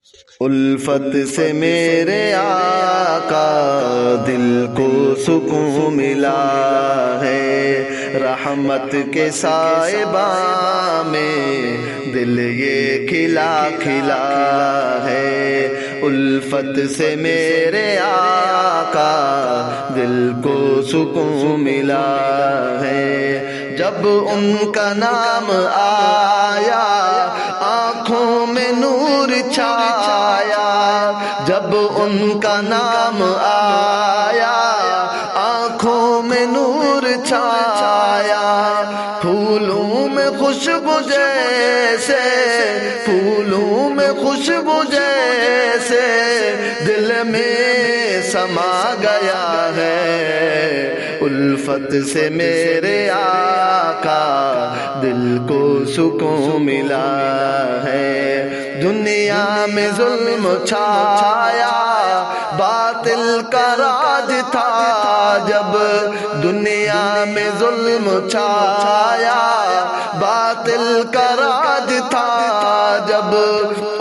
الفت سے میرے آقا دل کو سکون ملا ہے، رحمت کے سائباں میں دل یہ کھلا کھلا ہے۔ الفت سے میرے آقا دل کو سکون ملا ہے، جب ان کا نام آیا آنکھوں میں نور چھایا، جب ان کا نام آیا آنکھوں میں نور چھایا، پھولوں میں خوشبو جیسے، پھولوں میں خوشبو جیسے دل میں سما گیا ہے۔ الفت سے میرے آقا دل کو سکون ملا ہے، دنیا میں ظلم چھایا باطل کا راج تھا، جب دنیا میں ظلم چھایا باطل کا راج تھا، جب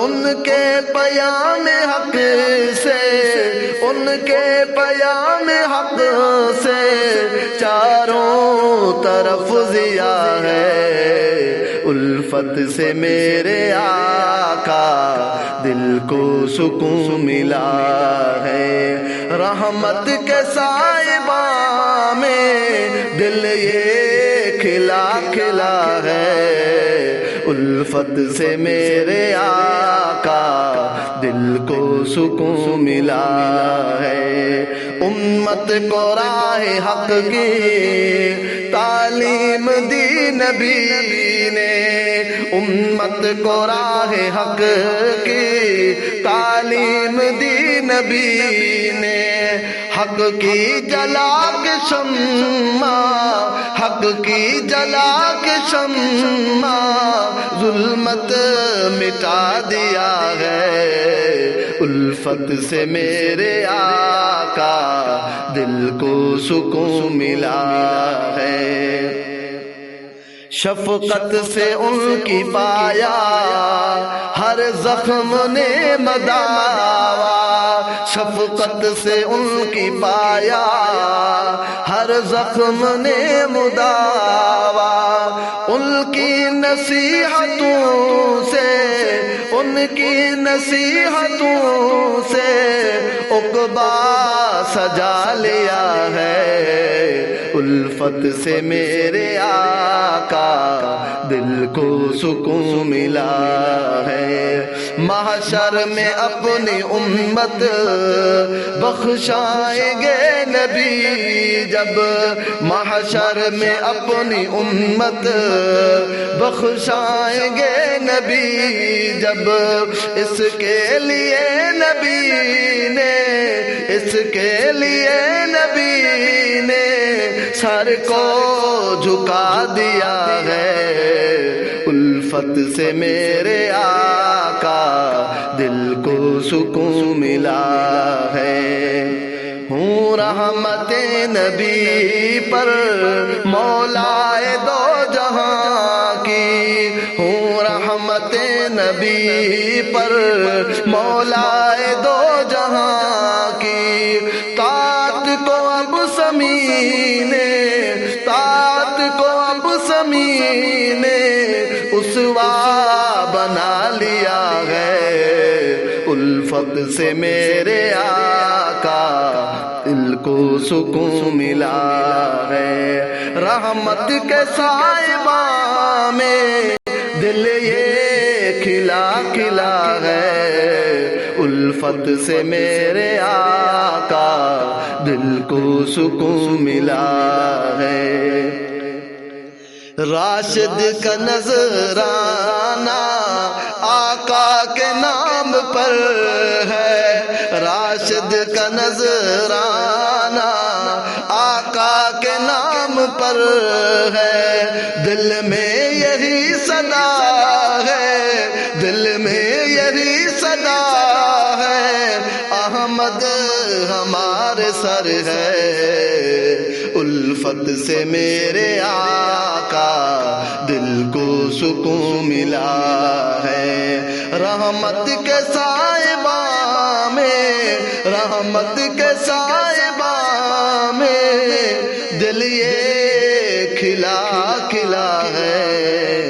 ان کے پیام حق سے، ان کے پیام حق سے چاروں طرف ضیا ہے۔ الفت سے میرے آقا دل کو سکون ملا ہے، رحمت کے سائباں میں دل یہ کھلا کھلا ہے۔ الفت سے میرے آقا دل کو سکون ملا ہے، امت کو راہ حق کی تعلیم دی نبی نے، امت کو راہ حق کی تعلیم دی نبی نے، حق کی جلا کے شمع، حق کی جلا کے شمع ظلمت مٹا دیا ہے۔ الفت سے میرے آقا دل کو سکون ملا ہے، شفقت سے ان کی پایا ہر زخم نے مداوا، شفقت سے ان کی پایا ہر زخم نے مداوا، ان کی نصیحتوں سے، ان کی نصیحتوں سے عقبہ سجا لیا ہے۔ الفت سے میرے آقا دل کو سکون ملا ہے، محشر میں اپنی امت بخشائیں گے نبی، جب محشر میں اپنی امت بخشائیں گے نبی، جب اس کے لیے نبی نے، اس کے لیے نبی نے سر کو جھکا دیا ہے۔ الفت سے میرے آقا دل کو سکون ملا ہے، ہوں رحمت نبی پر مولائے دو جہاں کی، ہوں رحمت نبی پر مولائے دو جہاں کی، طاعت کو اب سمیع نے، طاعت کو اب سمیع نے اسوہ بنا لیا ہے۔ الفت سے میرے آقا دل کو سکون ملا ہے، رحمت کے سائباں میں دل یہ کھلا کھلا ہے۔ الفت سے میرے آقا دل کو سکون ملا ہے، راشد کا نذرانہ آقا کے نام پر ہے، راشد کا نذرانہ آقا کے نام پر ہے، دل میں یہی صدا ہے، دل میں یہی صدا ہے، احمد ہمارے سر ہے۔ الفت سے میرے آقا دل کو سکون ملا ہے، رحمت کے سائے رحمت کے سائبہ میں دل یہ کھلا کھلا ہے۔